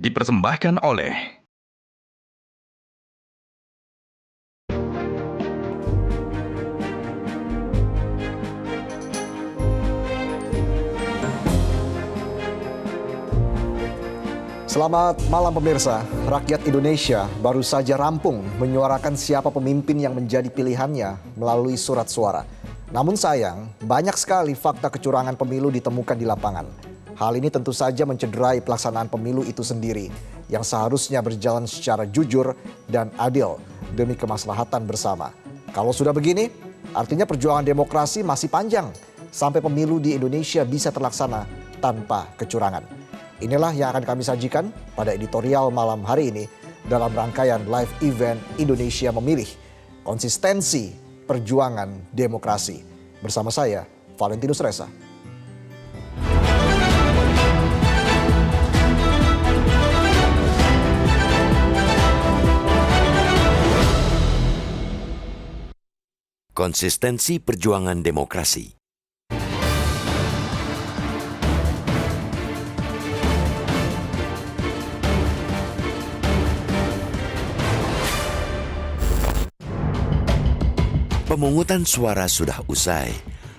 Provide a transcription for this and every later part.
dipersembahkan oleh Selamat malam pemirsa, rakyat Indonesia baru saja rampung menyuarakan siapa pemimpin yang menjadi pilihannya melalui surat suara. Namun sayang, banyak sekali fakta kecurangan pemilu ditemukan di lapangan. Hal ini tentu saja mencederai pelaksanaan pemilu itu sendiri, yang seharusnya berjalan secara jujur dan adil demi kemaslahatan bersama. Kalau sudah begini, artinya perjuangan demokrasi masih panjang sampai pemilu di Indonesia bisa terlaksana tanpa kecurangan. Inilah yang akan kami sajikan pada editorial malam hari ini dalam rangkaian live event Indonesia Memilih, konsistensi perjuangan demokrasi. Bersama saya, Valentinus Reza. Konsistensi perjuangan demokrasi. Pemungutan suara sudah usai.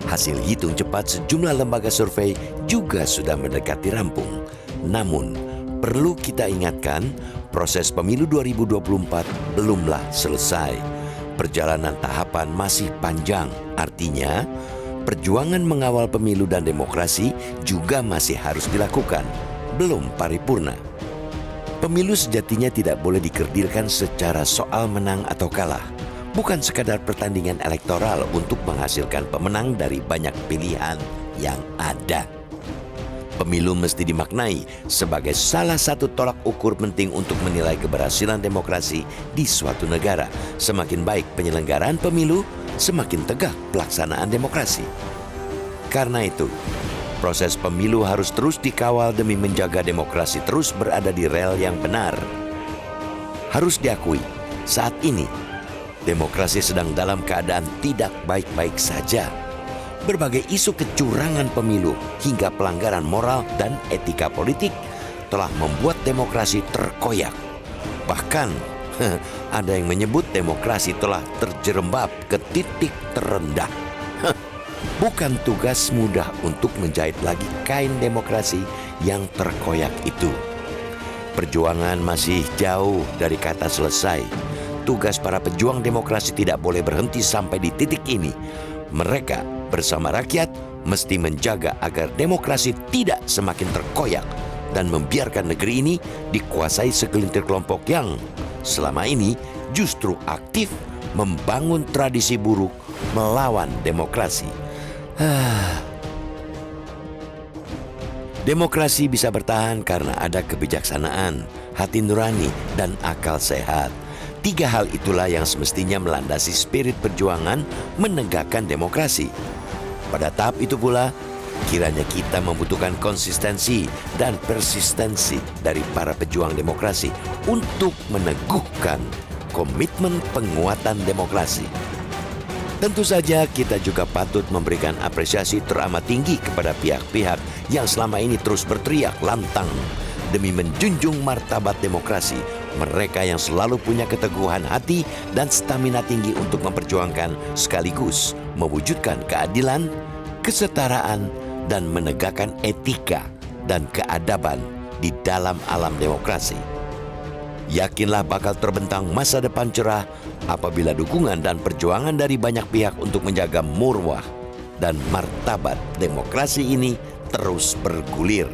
Hasil hitung cepat sejumlah lembaga survei juga sudah mendekati rampung. Namun, perlu kita ingatkan, proses pemilu 2024 belumlah selesai. Perjalanan tahapan masih panjang. Artinya, perjuangan mengawal pemilu dan demokrasi juga masih harus dilakukan. Belum paripurna. Pemilu sejatinya tidak boleh dikerdilkan secara soal menang atau kalah. Bukan sekadar pertandingan elektoral untuk menghasilkan pemenang dari banyak pilihan yang ada. Pemilu mesti dimaknai sebagai salah satu tolak ukur penting untuk menilai keberhasilan demokrasi di suatu negara. Semakin baik penyelenggaraan pemilu, semakin tegak pelaksanaan demokrasi. Karena itu, proses pemilu harus terus dikawal demi menjaga demokrasi terus berada di rel yang benar. Harus diakui, saat ini demokrasi sedang dalam keadaan tidak baik-baik saja. Berbagai isu kecurangan pemilu hingga pelanggaran moral dan etika politik telah membuat demokrasi terkoyak. Bahkan, ada yang menyebut demokrasi telah terjerembab ke titik terendah. Bukan tugas mudah untuk menjahit lagi kain demokrasi yang terkoyak itu. Perjuangan masih jauh dari kata selesai. Tugas para pejuang demokrasi tidak boleh berhenti sampai di titik ini. Mereka bersama rakyat mesti menjaga agar demokrasi tidak semakin terkoyak dan membiarkan negeri ini dikuasai segelintir kelompok yang selama ini justru aktif membangun tradisi buruk melawan demokrasi. Demokrasi bisa bertahan karena ada kebijaksanaan, hati nurani, dan akal sehat. 3 hal itulah yang semestinya melandasi spirit perjuangan menegakkan demokrasi. Pada tahap itu pula, kiranya kita membutuhkan konsistensi dan persistensi dari para pejuang demokrasi untuk meneguhkan komitmen penguatan demokrasi. Tentu saja kita juga patut memberikan apresiasi teramat tinggi kepada pihak-pihak yang selama ini terus berteriak lantang demi menjunjung martabat demokrasi. Mereka yang selalu punya keteguhan hati dan stamina tinggi untuk memperjuangkan sekaligus mewujudkan keadilan, kesetaraan, dan menegakkan etika dan keadaban di dalam alam demokrasi. Yakinlah bakal terbentang masa depan cerah apabila dukungan dan perjuangan dari banyak pihak untuk menjaga marwah dan martabat demokrasi ini terus bergulir.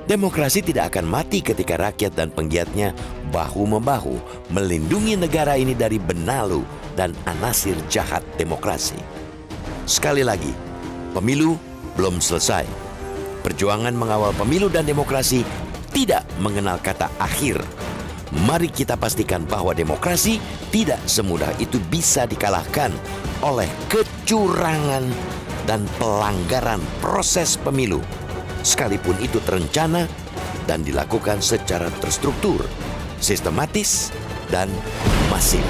Demokrasi tidak akan mati ketika rakyat dan penggiatnya bahu-membahu melindungi negara ini dari benalu dan anasir jahat demokrasi. Sekali lagi, pemilu belum selesai. Perjuangan mengawal pemilu dan demokrasi tidak mengenal kata akhir. Mari kita pastikan bahwa demokrasi tidak semudah itu bisa dikalahkan oleh kecurangan dan pelanggaran proses pemilu. Sekalipun itu terencana dan dilakukan secara terstruktur, sistematis, dan masif.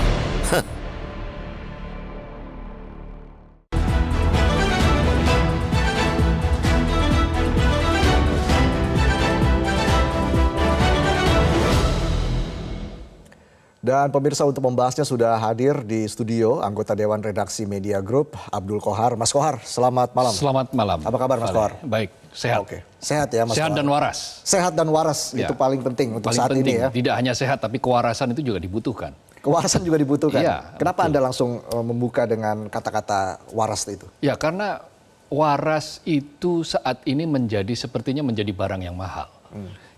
Dan pemirsa, untuk membahasnya sudah hadir di studio anggota Dewan Redaksi Media Group, Abdul Qohar. Mas Qohar, selamat malam. Selamat malam. Apa kabar Mas Qohar? Baik, sehat. Oke. Sehat ya Mas Sehat Qohar? dan waras. Sehat dan waras, Ya. itu paling penting untuk Paling saat penting, ini ya. tidak hanya sehat tapi kewarasan itu juga dibutuhkan. Kewarasan juga dibutuhkan. Iya, Kenapa Anda langsung membuka dengan kata-kata waras itu? Ya, karena waras itu saat ini sepertinya menjadi barang yang mahal.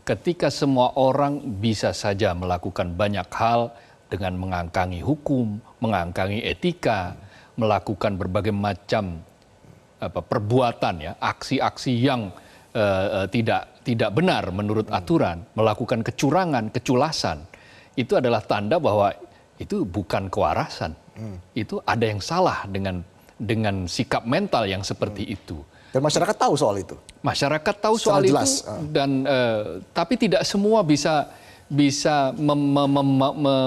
Ketika semua orang bisa saja melakukan banyak hal dengan mengangkangi hukum, mengangkangi etika, melakukan berbagai macam perbuatan ya, aksi-aksi yang tidak benar menurut aturan, melakukan kecurangan, keculasan, itu adalah tanda bahwa itu bukan kewarasan. Itu ada yang salah dengan sikap mental yang seperti itu. Dan masyarakat tahu soal itu? Masyarakat tahu soal Sangat jelas. itu, dan tapi tidak semua bisa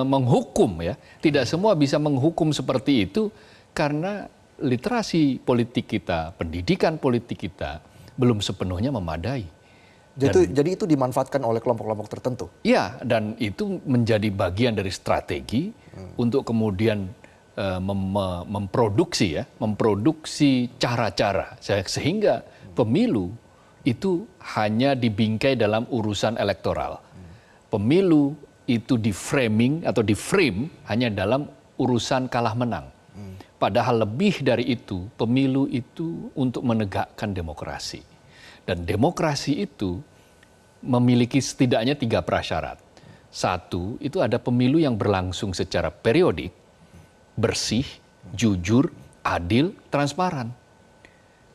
menghukum ya. Tidak semua bisa menghukum seperti itu karena literasi politik kita, pendidikan politik kita belum sepenuhnya memadai. Jadi itu dimanfaatkan oleh kelompok-kelompok tertentu? Iya, dan itu menjadi bagian dari strategi untuk kemudian memproduksi cara-cara sehingga pemilu itu hanya dibingkai dalam urusan elektoral. Pemilu itu di frame hanya dalam urusan kalah menang. Padahal lebih dari itu, pemilu itu untuk menegakkan demokrasi. Dan demokrasi itu memiliki setidaknya 3 prasyarat. 1, itu ada pemilu yang berlangsung secara periodik, bersih, jujur, adil, transparan.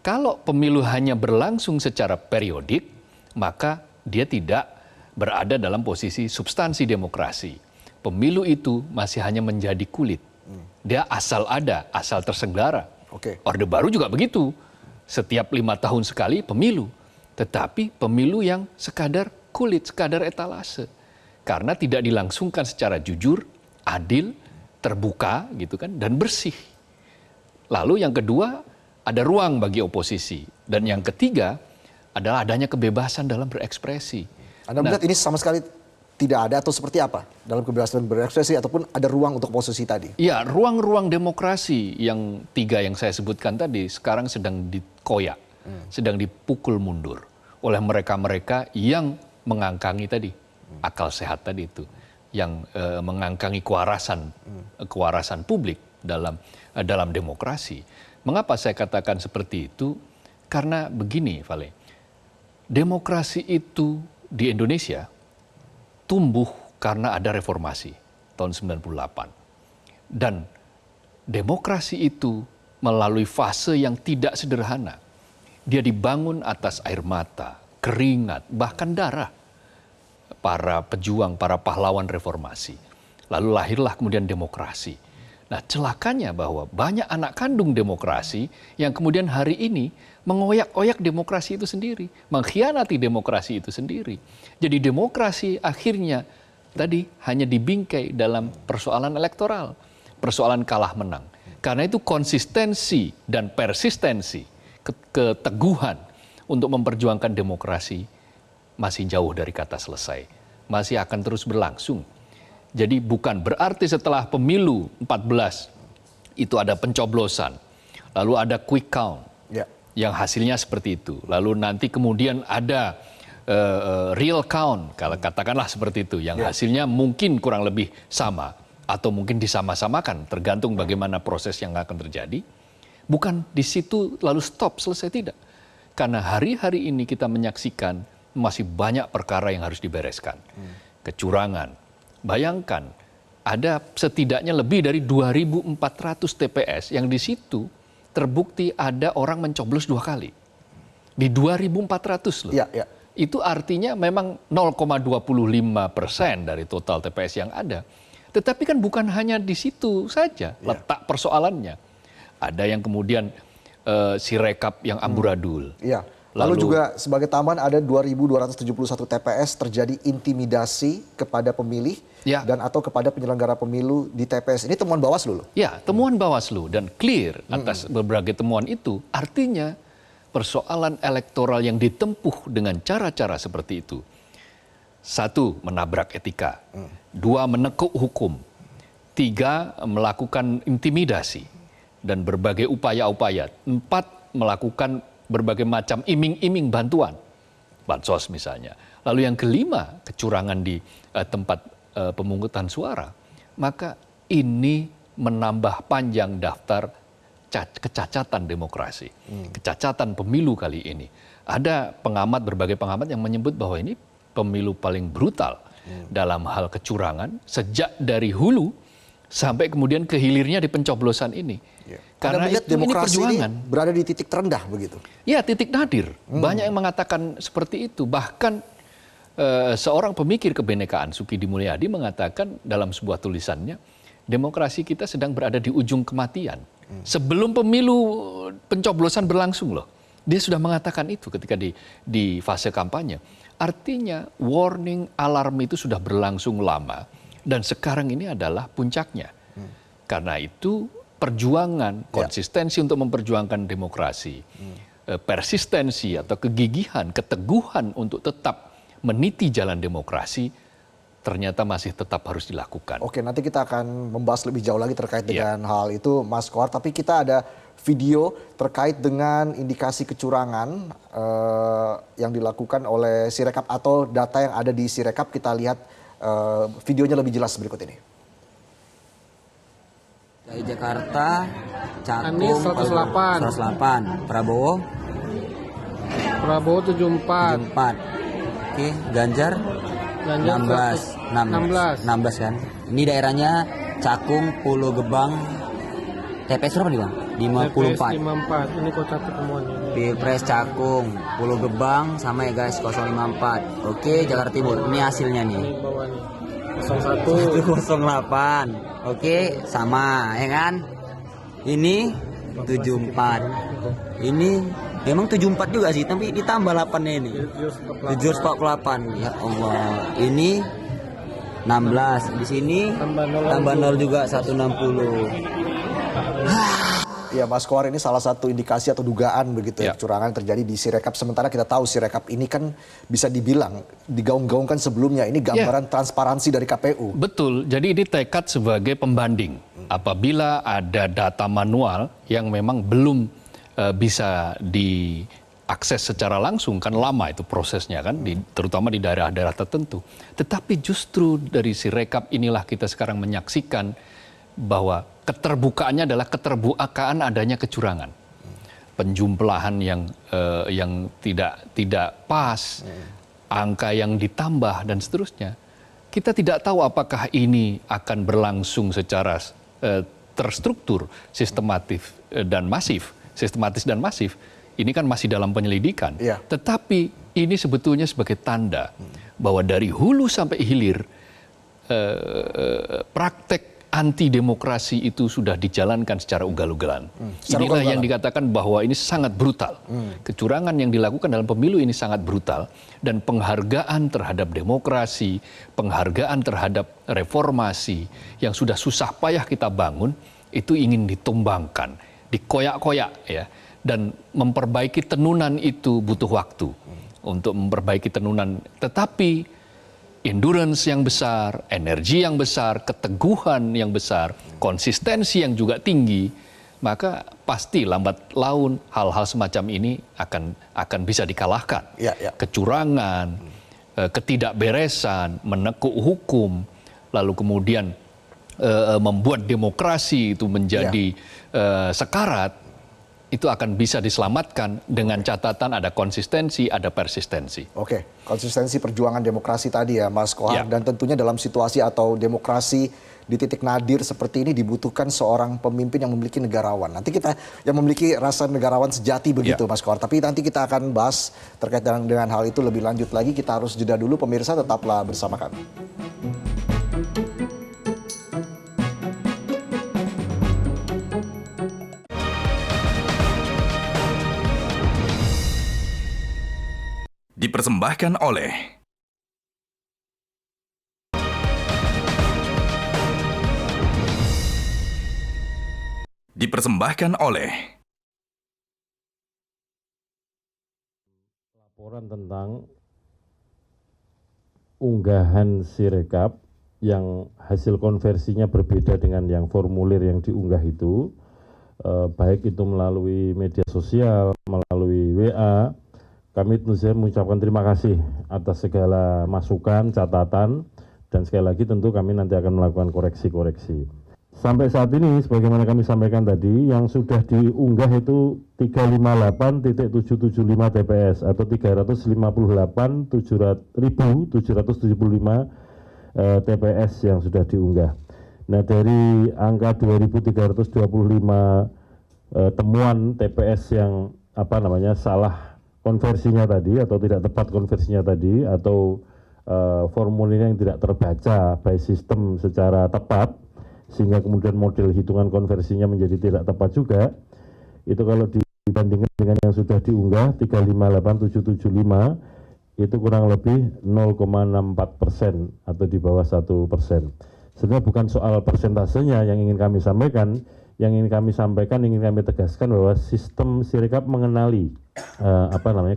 Kalau pemilu hanya berlangsung secara periodik, maka dia tidak berada dalam posisi substansi demokrasi. Pemilu itu masih hanya menjadi kulit. Dia asal ada, asal terselenggara. Oke. Orde Baru juga begitu. Setiap 5 tahun sekali pemilu. Tetapi pemilu yang sekadar kulit, sekadar etalase. Karena tidak dilangsungkan secara jujur, adil, terbuka gitu kan, dan bersih. Lalu yang kedua, ada ruang bagi oposisi. Dan yang ketiga adalah adanya kebebasan dalam berekspresi. Anda melihat ini sama sekali tidak ada atau seperti apa dalam kebebasan berekspresi ataupun ada ruang untuk oposisi tadi? Ya, ruang-ruang demokrasi yang 3 yang saya sebutkan tadi sekarang sedang dikoyak, sedang dipukul mundur oleh mereka-mereka yang mengangkangi tadi, akal sehat tadi itu, yang mengangkangi kewarasan publik dalam demokrasi. Mengapa saya katakan seperti itu? Karena begini, Vale, demokrasi itu di Indonesia tumbuh karena ada reformasi tahun 98. Dan demokrasi itu melalui fase yang tidak sederhana. Dia dibangun atas air mata, keringat, bahkan darah para pejuang, para pahlawan reformasi. Lalu lahirlah kemudian demokrasi. Nah, celakanya bahwa banyak anak kandung demokrasi yang kemudian hari ini mengoyak-oyak demokrasi itu sendiri, mengkhianati demokrasi itu sendiri. Jadi demokrasi akhirnya tadi hanya dibingkai dalam persoalan elektoral, persoalan kalah menang. Karena itu konsistensi dan persistensi, keteguhan untuk memperjuangkan demokrasi masih jauh dari kata selesai, masih akan terus berlangsung. Jadi bukan berarti setelah pemilu 14 itu ada pencoblosan, lalu ada quick count, yang hasilnya seperti itu. Lalu nanti kemudian ada real count, kalau katakanlah seperti itu, yang hasilnya mungkin kurang lebih sama atau mungkin disama-samakan, tergantung bagaimana proses yang akan terjadi. Bukan di situ lalu stop, selesai, tidak. Karena hari-hari ini kita menyaksikan masih banyak perkara yang harus dibereskan. Kecurangan. Bayangkan, ada setidaknya lebih dari 2.400 TPS yang di situ terbukti ada orang mencoblos 2 kali. Di 2.400 loh. Ya. Itu artinya memang 0,25% dari total TPS yang ada. Tetapi kan bukan hanya di situ saja letak persoalannya. Ada yang kemudian sirekap yang amburadul. Iya. Lalu juga sebagai tambahan ada 2.271 TPS terjadi intimidasi kepada pemilih dan atau kepada penyelenggara pemilu di TPS. Ini temuan Bawaslu loh. Ya, temuan Bawaslu dan clear atas berbagai temuan itu. Artinya persoalan elektoral yang ditempuh dengan cara-cara seperti itu. 1, menabrak etika. 2, menekuk hukum. 3, melakukan intimidasi dan berbagai upaya-upaya. 4, melakukan berbagai macam iming-iming bantuan, bansos misalnya. Lalu yang kelima, kecurangan di tempat pemungutan suara. Maka ini menambah panjang daftar kecacatan demokrasi, kecacatan pemilu kali ini. Ada berbagai pengamat yang menyebut bahwa ini pemilu paling brutal dalam hal kecurangan sejak dari hulu sampai kemudian ke hilirnya di pencoblosan ini. Ya. Karena Anda melihat ini demokrasi perjuangan. ini berada di titik terendah begitu? Ya, titik nadir. Banyak yang mengatakan seperti itu. Bahkan seorang pemikir kebenekaan, Sukidi Mulyadi, mengatakan dalam sebuah tulisannya, demokrasi kita sedang berada di ujung kematian. Sebelum pemilu pencoblosan berlangsung loh. Dia sudah mengatakan itu ketika di fase kampanye. Artinya warning alarm itu sudah berlangsung lama. Dan sekarang ini adalah puncaknya. Karena itu perjuangan, konsistensi untuk memperjuangkan demokrasi, persistensi atau kegigihan, keteguhan untuk tetap meniti jalan demokrasi, ternyata masih tetap harus dilakukan. Oke, nanti kita akan membahas lebih jauh lagi terkait dengan hal itu, Mas Kohar. Tapi kita ada video terkait dengan indikasi kecurangan yang dilakukan oleh Sirekap atau data yang ada di Sirekap. Kita lihat videonya lebih jelas berikut ini. Dari Jakarta, Anies Cakung 108. 108, Prabowo 74. 74. Oke, Ganjar 16. 16 kan. Ini daerahnya Cakung, Pulau Gebang. TPS berapa nih Bang? 54. 54. Ini kok catat semuanya. Pilpres Cakung, Pulau Gebang sama ya guys 054. Oke, Jakarta Timur. Ini hasilnya nih. Ini bawah nih. 01. 108. Oke, sama ya kan? Ini 74. Ini memang 74 juga sih, tapi ditambah 8-nya ini. 748. Ya Allah. Ini 16. Di sini tambah 0 juga 160. Ya, Mas Kohar, ini salah satu indikasi atau dugaan begitu ya, kecurangan yang terjadi di Sirekap. Sementara kita tahu Sirekap ini kan bisa dibilang digaung-gaungkan sebelumnya ini gambaran transparansi dari KPU. Betul, jadi ini tekad sebagai pembanding. Apabila ada data manual yang memang belum bisa diakses secara langsung, kan lama itu prosesnya kan, terutama di daerah-daerah tertentu. Tetapi justru dari Sirekap inilah kita sekarang menyaksikan bahwa keterbukaannya adalah keterbukaan adanya kecurangan, penjumlahan yang tidak pas, angka yang ditambah dan seterusnya. Kita tidak tahu apakah ini akan berlangsung secara terstruktur, sistematis dan masif. Ini kan masih dalam penyelidikan. Iya. Tetapi ini sebetulnya sebagai tanda bahwa dari hulu sampai hilir praktek anti demokrasi itu sudah dijalankan secara ugal-ugalan. Inilah yang dikatakan bahwa ini sangat brutal. Kecurangan yang dilakukan dalam pemilu ini sangat brutal. Dan penghargaan terhadap demokrasi, penghargaan terhadap reformasi yang sudah susah payah kita bangun, itu ingin ditumbangkan, dikoyak-koyak ya. Dan memperbaiki tenunan itu butuh waktu untuk memperbaiki tenunan. Tetapi endurance yang besar, energi yang besar, keteguhan yang besar, konsistensi yang juga tinggi, maka pasti lambat laun hal-hal semacam ini akan bisa dikalahkan. Kecurangan, ketidakberesan, menekuk hukum, lalu kemudian membuat demokrasi itu menjadi sekarat, itu akan bisa diselamatkan dengan catatan ada konsistensi, ada persistensi. Oke, konsistensi perjuangan demokrasi tadi ya, Mas Kohar. Dan tentunya dalam situasi atau demokrasi di titik nadir seperti ini dibutuhkan seorang pemimpin yang memiliki negarawan. Nanti kita yang memiliki rasa negarawan sejati begitu, Mas Kohar. Tapi nanti kita akan bahas terkait dengan hal itu lebih lanjut lagi. Kita harus jeda dulu, pemirsa, tetaplah bersama kami. Dipersembahkan oleh laporan tentang unggahan Sirekap yang hasil konversinya berbeda dengan yang formulir yang diunggah itu, baik itu melalui media sosial, melalui WA, kami tentu saja mengucapkan terima kasih atas segala masukan, catatan, dan sekali lagi tentu kami nanti akan melakukan koreksi-koreksi. Sampai saat ini, sebagaimana kami sampaikan tadi, yang sudah diunggah itu 358.775 TPS atau 358.775 TPS yang sudah diunggah. Nah, dari angka 2.325 temuan TPS yang salah konversinya tadi atau tidak tepat konversinya tadi atau formulir yang tidak terbaca by system secara tepat sehingga kemudian model hitungan konversinya menjadi tidak tepat juga, itu kalau dibandingkan dengan yang sudah diunggah 358.775 itu kurang lebih 0,64% atau di bawah 1%. Sebenarnya bukan soal persentasenya yang ingin kami sampaikan, ingin kami tegaskan bahwa sistem Sirekap mengenali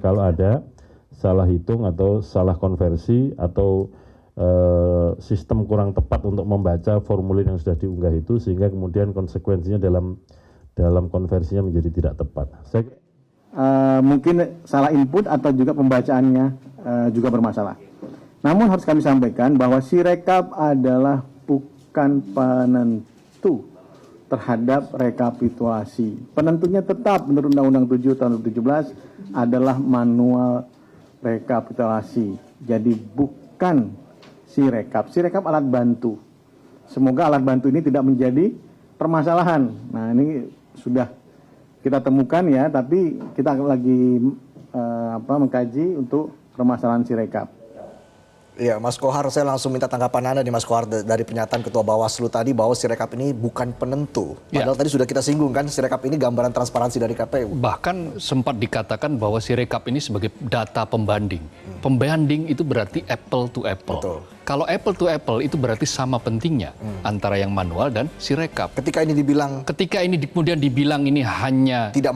kalau ada salah hitung atau salah konversi atau sistem kurang tepat untuk membaca formulir yang sudah diunggah itu sehingga kemudian konsekuensinya dalam konversinya menjadi tidak tepat. Mungkin salah input atau juga pembacaannya juga bermasalah. Namun harus kami sampaikan bahwa Sirekap adalah bukan penentu terhadap rekapitulasi. Penentunya tetap menurut Undang-Undang 7 tahun 2017 adalah manual rekapitulasi. Jadi bukan Sirekap. Sirekap alat bantu. Semoga alat bantu ini tidak menjadi permasalahan. Nah, ini sudah kita temukan ya, tapi kita lagi mengkaji untuk permasalahan Sirekap. Iya, Mas Kohar, saya langsung minta tanggapan Anda nih, Mas Kohar, dari pernyataan Ketua Bawaslu tadi bahwa Sirekap ini bukan penentu. Padahal tadi sudah kita singgung kan, Sirekap ini gambaran transparansi dari KPU. Bahkan sempat dikatakan bahwa Sirekap ini sebagai data pembanding. Pembanding itu berarti apple to apple. Betul. Kalau apple to apple itu berarti sama pentingnya antara yang manual dan Sirekap. Ketika ini kemudian dibilang ini hanya tidak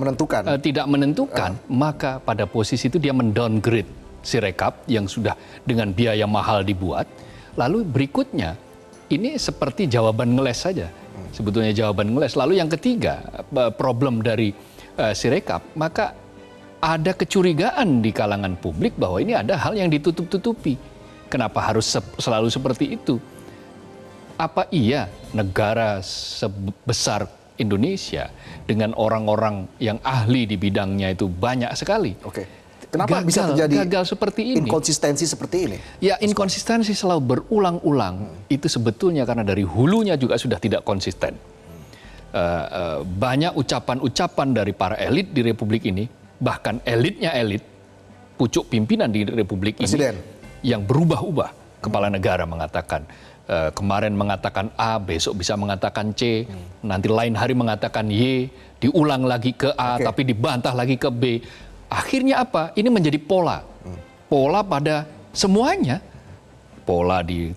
menentukan, maka pada posisi itu dia mendowngrade Sirekap yang sudah dengan biaya mahal dibuat. Lalu berikutnya, ini seperti jawaban ngeles saja. Sebetulnya jawaban ngeles. Lalu yang ketiga, problem dari Sirekap, maka ada kecurigaan di kalangan publik bahwa ini ada hal yang ditutup-tutupi. Kenapa harus selalu seperti itu? Apa iya negara sebesar Indonesia dengan orang-orang yang ahli di bidangnya itu banyak sekali? Oke. Kenapa bisa terjadi gagal seperti ini? Inkonsistensi seperti ini? Ya, inkonsistensi selalu berulang-ulang. Itu sebetulnya karena dari hulunya juga sudah tidak konsisten. Banyak ucapan-ucapan dari para elit di Republik ini, bahkan elitnya elit, pucuk pimpinan di Republik Presiden ini, yang berubah-ubah. Kepala negara mengatakan, kemarin mengatakan A, besok bisa mengatakan C, nanti lain hari mengatakan Y, diulang lagi ke A, tapi dibantah lagi ke B. Akhirnya apa? Ini menjadi pola. Pola pada semuanya. Pola di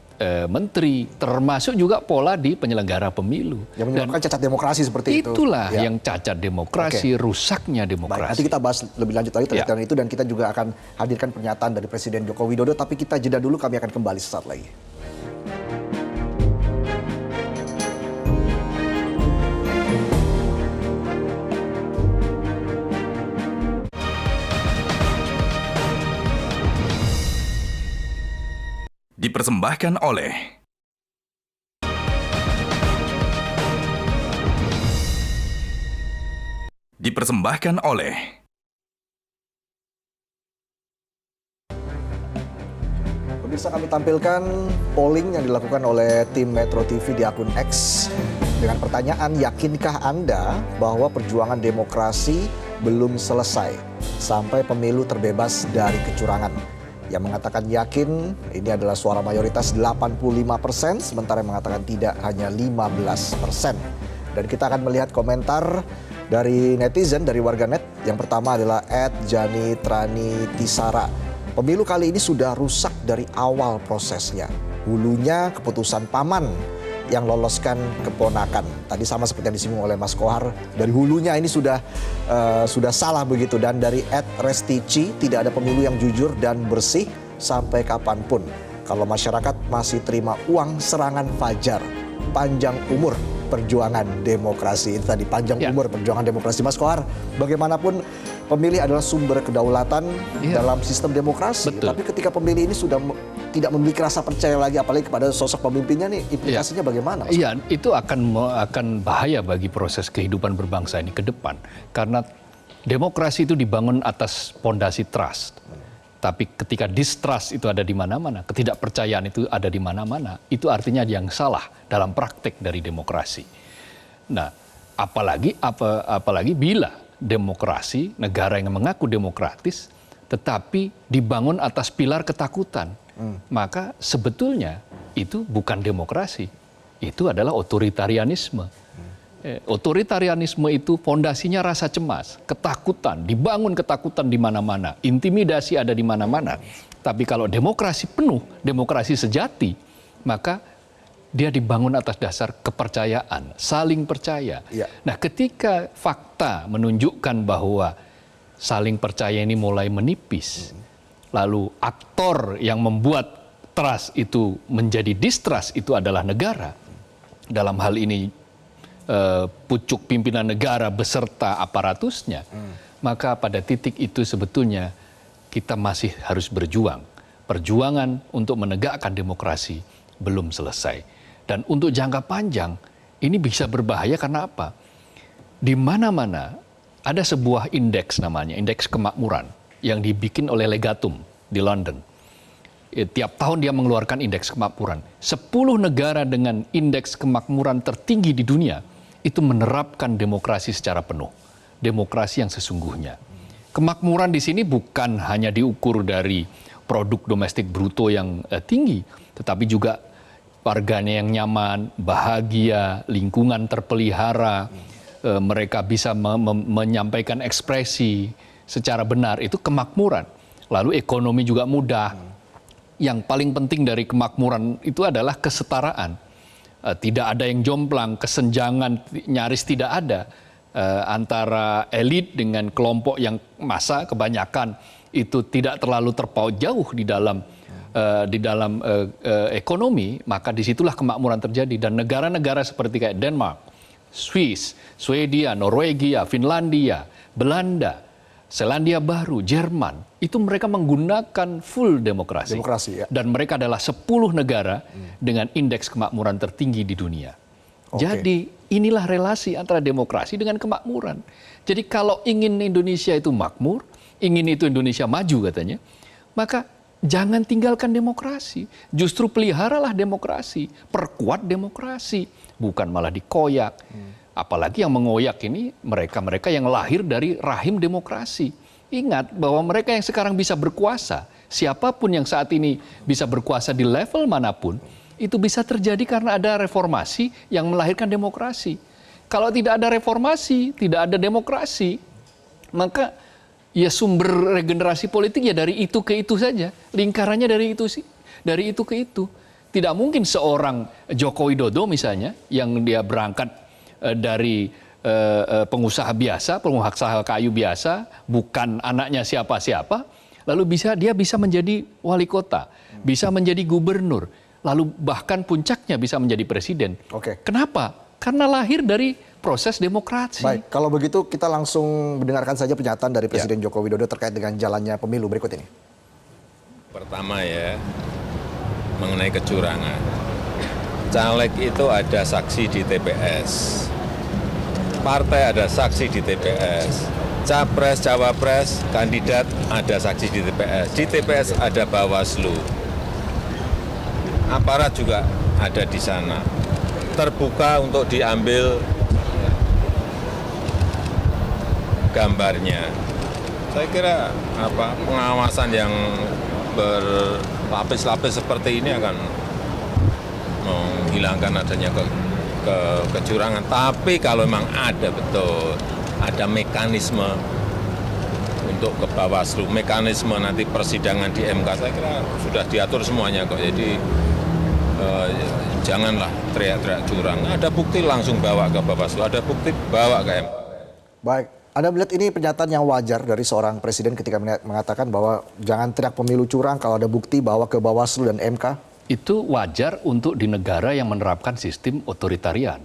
menteri, termasuk juga pola di penyelenggara pemilu. Yang menyebabkan cacat demokrasi seperti itu. Itulah yang cacat demokrasi, rusaknya demokrasi. Baik, nanti kita bahas lebih lanjut lagi terkait dengan itu, dan kita juga akan hadirkan pernyataan dari Presiden Joko Widodo. Tapi kita jeda dulu, kami akan kembali sesaat lagi. Dipersembahkan oleh Pemirsa, kami tampilkan polling yang dilakukan oleh tim Metro TV di akun X dengan pertanyaan, yakinkah Anda bahwa perjuangan demokrasi belum selesai sampai pemilu terbebas dari kecurangan? Yang mengatakan yakin, ini adalah suara mayoritas 85%, sementara yang mengatakan tidak hanya 15%. Dan kita akan melihat komentar dari netizen, dari warganet. Yang pertama adalah @janitranitisara. Pemilu kali ini sudah rusak dari awal prosesnya. Hulunya keputusan paman yang loloskan keponakan. Tadi sama seperti yang disinggung oleh Mas Kohar, dari hulunya ini sudah salah begitu. Dan dari @restici, tidak ada pemilu yang jujur dan bersih sampai kapanpun. kalau masyarakat masih terima uang serangan fajar. Panjang umur perjuangan demokrasi. Itu tadi panjang umur perjuangan demokrasi. Mas Kohar, bagaimanapun pemilih adalah sumber kedaulatan dalam sistem demokrasi. Betul. Tapi ketika pemilih ini sudah tidak memiliki rasa percaya lagi, apalagi kepada sosok pemimpinnya nih, implikasinya bagaimana, Mas? Iya, itu akan bahaya bagi proses kehidupan berbangsa ini ke depan. Karena demokrasi itu dibangun atas pondasi trust. Tapi ketika distrust itu ada di mana-mana, ketidakpercayaan itu ada di mana-mana, itu artinya yang salah dalam praktek dari demokrasi. Nah, apalagi bila demokrasi, negara yang mengaku demokratis, tetapi dibangun atas pilar ketakutan, maka sebetulnya itu bukan demokrasi, itu adalah otoritarianisme. Otoritarianisme itu fondasinya rasa cemas, ketakutan, dibangun ketakutan di mana-mana, intimidasi ada di mana-mana. Tapi kalau demokrasi penuh, demokrasi sejati, maka dia dibangun atas dasar kepercayaan, saling percaya. Nah, ketika fakta menunjukkan bahwa saling percaya ini mulai menipis, lalu aktor yang membuat trust itu menjadi distrust itu adalah negara. Dalam hal ini pucuk pimpinan negara beserta aparatusnya, maka pada titik itu sebetulnya kita masih harus berjuang. Perjuangan untuk menegakkan demokrasi belum selesai. Dan untuk jangka panjang ini bisa berbahaya karena apa? Di mana-mana ada sebuah indeks namanya, indeks kemakmuran yang dibikin oleh Legatum di London. Tiap tahun dia mengeluarkan indeks kemakmuran. 10 negara dengan indeks kemakmuran tertinggi di dunia itu menerapkan demokrasi secara penuh. Demokrasi yang sesungguhnya. Kemakmuran di sini bukan hanya diukur dari produk domestik bruto yang tinggi, tetapi juga warganya yang nyaman, bahagia, lingkungan terpelihara, mereka bisa menyampaikan ekspresi secara benar, itu kemakmuran. Lalu ekonomi juga mudah. Yang paling penting dari kemakmuran itu adalah kesetaraan. Tidak ada yang jomplang, kesenjangan nyaris tidak ada antara elit dengan kelompok yang massa kebanyakan itu tidak terlalu terpaut jauh di dalam ekonomi, maka disitulah kemakmuran terjadi. Dan negara-negara seperti kayak Denmark, Swiss, Swedia, Norwegia, Finlandia, Belanda, Selandia Baru, Jerman, itu mereka menggunakan full demokrasi. Dan mereka adalah 10 negara dengan indeks kemakmuran tertinggi di dunia. Jadi inilah relasi antara demokrasi dengan kemakmuran. Jadi kalau ingin Indonesia itu makmur, ingin itu Indonesia maju katanya, maka jangan tinggalkan demokrasi. Justru peliharalah demokrasi, perkuat demokrasi, bukan malah dikoyak. Apalagi yang mengoyak ini mereka-mereka yang lahir dari rahim demokrasi. Ingat bahwa mereka yang sekarang bisa berkuasa, siapapun yang saat ini bisa berkuasa di level manapun, itu bisa terjadi karena ada reformasi yang melahirkan demokrasi. Kalau tidak ada reformasi, tidak ada demokrasi, maka ya sumber regenerasi politik ya dari itu ke itu saja. Lingkarannya dari itu ke itu. Tidak mungkin seorang Joko Widodo misalnya yang dia berangkat dari pengusaha biasa, pengusaha kayu biasa, bukan anaknya siapa-siapa, lalu dia bisa menjadi wali kota, bisa menjadi gubernur, lalu bahkan puncaknya bisa menjadi presiden. Kenapa? Karena lahir dari proses demokrasi. Baik, kalau begitu kita langsung mendengarkan saja pernyataan dari Presiden Joko Widodo terkait dengan jalannya pemilu berikut ini. Pertama ya, mengenai kecurangan. Caleg itu ada saksi di TPS. Partai ada saksi di TPS. Capres, cawapres, kandidat ada saksi di TPS. Di TPS ada Bawaslu. Aparat juga ada di sana. Terbuka untuk diambil gambarnya. Saya kira pengawasan yang berlapis-lapis seperti ini akan menghilangkan adanya kecurangan. Tapi kalau memang ada betul, ada mekanisme untuk ke Bawaslu, mekanisme nanti persidangan di MK, saya kira sudah diatur semuanya kok. Jadi janganlah teriak-teriak curang. Ada bukti langsung bawa ke Bawaslu, ada bukti bawa ke MK. Baik, Anda melihat ini pernyataan yang wajar dari seorang presiden ketika mengatakan bahwa jangan teriak pemilu curang kalau ada bukti bawa ke Bawaslu dan MK? Itu wajar untuk di negara yang menerapkan sistem otoritarian.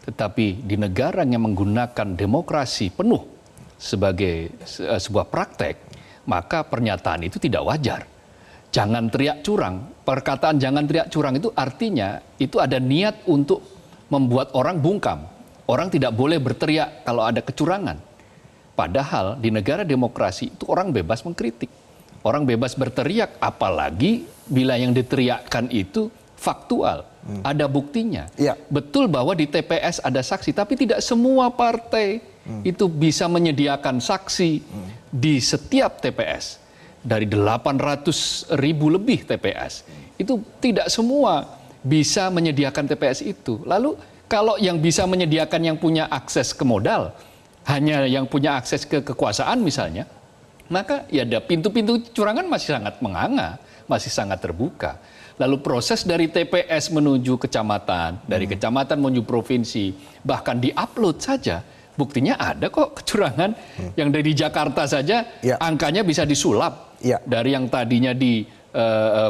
Tetapi di negara yang menggunakan demokrasi penuh sebagai sebuah praktek, maka pernyataan itu tidak wajar. Jangan teriak curang. Perkataan jangan teriak curang itu artinya itu ada niat untuk membuat orang bungkam. Orang tidak boleh berteriak kalau ada kecurangan. Padahal di negara demokrasi itu orang bebas mengkritik. Orang bebas berteriak, apalagi bila yang diteriakkan itu faktual. Ada buktinya. Ya. Betul bahwa di TPS ada saksi, tapi tidak semua partai itu bisa menyediakan saksi di setiap TPS. Dari 800.000 lebih TPS. Itu tidak semua bisa menyediakan TPS itu. Lalu kalau yang bisa menyediakan yang punya akses ke modal, hanya yang punya akses ke kekuasaan misalnya, maka ya ada pintu-pintu curangan masih sangat menganga, masih sangat terbuka. Lalu proses dari TPS menuju kecamatan, dari kecamatan menuju provinsi, bahkan di-upload saja, buktinya ada kok kecurangan. Yang dari Jakarta saja angkanya bisa disulap. Dari yang tadinya di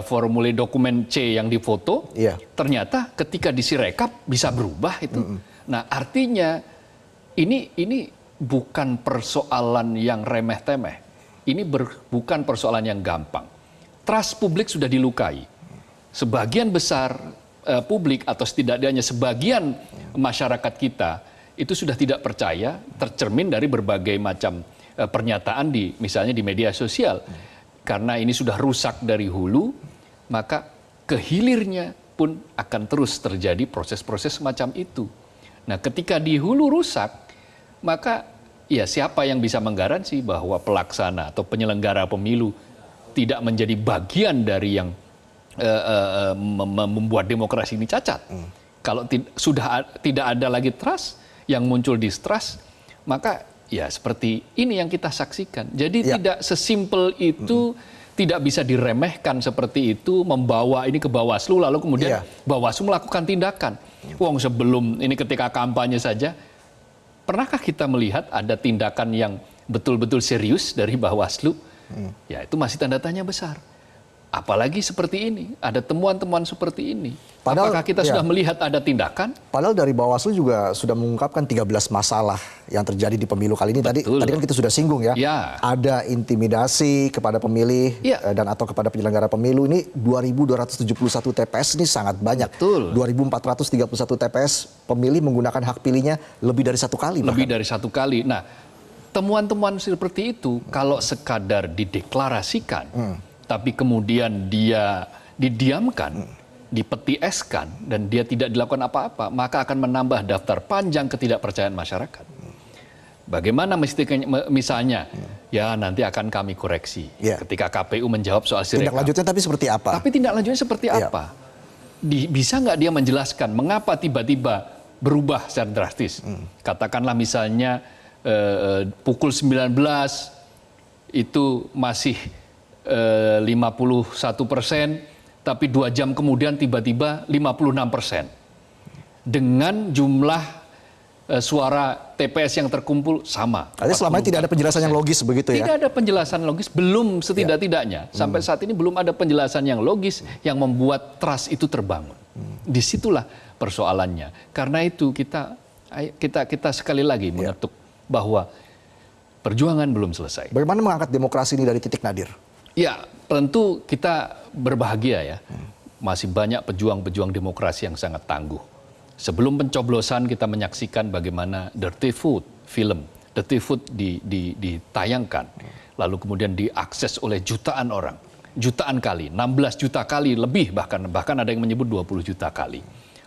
formulir dokumen C yang difoto, ternyata ketika disirekap bisa berubah itu. Nah artinya ini bukan persoalan yang remeh-temeh. Ini bukan persoalan yang gampang. Trust publik sudah dilukai. Sebagian besar publik atau setidaknya sebagian masyarakat kita itu sudah tidak percaya, tercermin dari berbagai macam pernyataan misalnya di media sosial. Karena ini sudah rusak dari hulu, maka kehilirnya pun akan terus terjadi proses-proses semacam itu. Nah, ketika di hulu rusak, maka ya siapa yang bisa menggaransi bahwa pelaksana atau penyelenggara pemilu tidak menjadi bagian dari yang membuat demokrasi ini cacat. Kalau sudah tidak ada lagi trust, yang muncul distrust, maka ya seperti ini yang kita saksikan. Jadi tidak sesimpel itu, tidak bisa diremehkan seperti itu, membawa ini ke Bawaslu lalu kemudian Bawaslu melakukan tindakan. Wong sebelum ini ketika kampanye saja, pernahkah kita melihat ada tindakan yang betul-betul serius dari Bawaslu? Ya itu masih tanda tanya besar. Apalagi seperti ini, ada temuan-temuan seperti ini. Apakah kita sudah melihat ada tindakan? Padahal dari Bawaslu juga sudah mengungkapkan 13 masalah yang terjadi di pemilu kali ini. Tadi kan kita sudah singgung ya. Ada intimidasi kepada pemilih dan atau kepada penyelenggara pemilu. Ini 2.271 TPS ini sangat banyak. 2.431 TPS pemilih menggunakan hak pilihnya lebih dari satu kali. Lebih dari satu kali. Nah, temuan-temuan seperti itu kalau sekadar dideklarasikan, tapi kemudian dia didiamkan, dipetieskan, dan dia tidak dilakukan apa-apa, maka akan menambah daftar panjang ketidakpercayaan masyarakat. Bagaimana misalnya, ya nanti akan kami koreksi ketika KPU menjawab soal Sirekap. Tindak lanjutnya tapi seperti apa? Tapi tindak lanjutnya seperti apa? Bisa nggak dia menjelaskan mengapa tiba-tiba berubah secara drastis? Katakanlah misalnya pukul 19 itu masih 51%, tapi 2 jam kemudian tiba-tiba 56%. Dengan jumlah suara TPS yang terkumpul sama. Artinya selama ini tidak ada penjelasan yang logis begitu ya? Tidak ada penjelasan logis, belum setidak-tidaknya. Sampai saat ini belum ada penjelasan yang logis yang membuat trust itu terbangun. Disitulah persoalannya. Karena itu kita sekali lagi mengetuk bahwa perjuangan belum selesai. Bagaimana mengangkat demokrasi ini dari titik nadir? Ya, tentu kita berbahagia ya. Masih banyak pejuang-pejuang demokrasi yang sangat tangguh. Sebelum pencoblosan kita menyaksikan bagaimana Dirty Food, film Dirty Food ditayangkan. Lalu kemudian diakses oleh jutaan orang. Jutaan kali, 16 juta kali lebih bahkan ada yang menyebut 20 juta kali.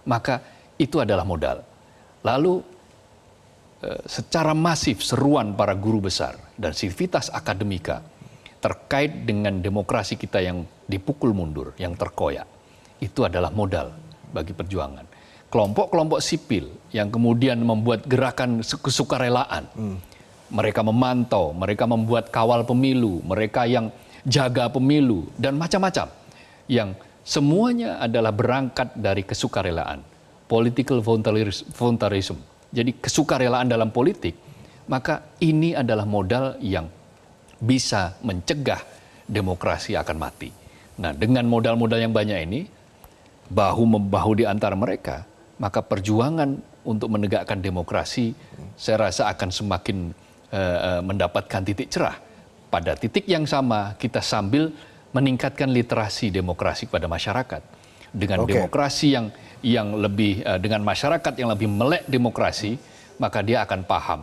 Maka itu adalah modal. Lalu secara masif seruan para guru besar dan sivitas akademika terkait dengan demokrasi kita yang dipukul mundur, yang terkoyak, itu adalah modal bagi perjuangan. Kelompok-kelompok sipil yang kemudian membuat gerakan kesukarelaan, mereka memantau, mereka membuat kawal pemilu, mereka yang jaga pemilu, dan macam-macam, yang semuanya adalah berangkat dari kesukarelaan, political voluntarism. Jadi kesukarelaan dalam politik maka ini adalah modal yang bisa mencegah demokrasi akan mati. Nah, dengan modal-modal yang banyak ini, bahu-membahu di antara mereka, maka perjuangan untuk menegakkan demokrasi saya rasa akan semakin mendapatkan titik cerah. Pada titik yang sama, kita sambil meningkatkan literasi demokrasi kepada masyarakat. Dengan demokrasi yang lebih, dengan masyarakat yang lebih melek demokrasi, maka dia akan paham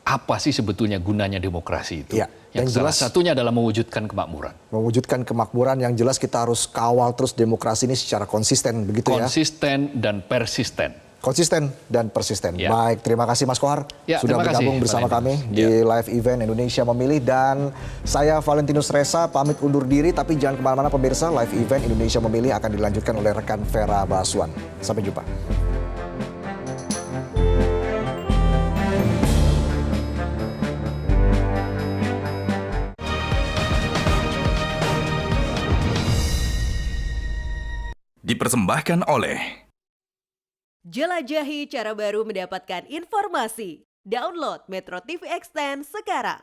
apa sih sebetulnya gunanya demokrasi itu. Ya, Yang salah satunya adalah mewujudkan kemakmuran. Mewujudkan kemakmuran yang jelas kita harus kawal terus demokrasi ini secara konsisten, begitu ya? Konsisten dan persisten. Konsisten dan persisten. Ya. Baik, terima kasih Mas Kohar Ya, sudah terima kasih, bergabung bersama kami Valentinus. di live event Indonesia Memilih. Dan saya Valentinus Reza pamit undur diri, tapi jangan kemana-mana pemirsa, live event Indonesia Memilih akan dilanjutkan oleh rekan Vera Baswan. Sampai jumpa. Dipersembahkan oleh Jelajahi cara baru mendapatkan informasi. Download Metro TV Extend sekarang.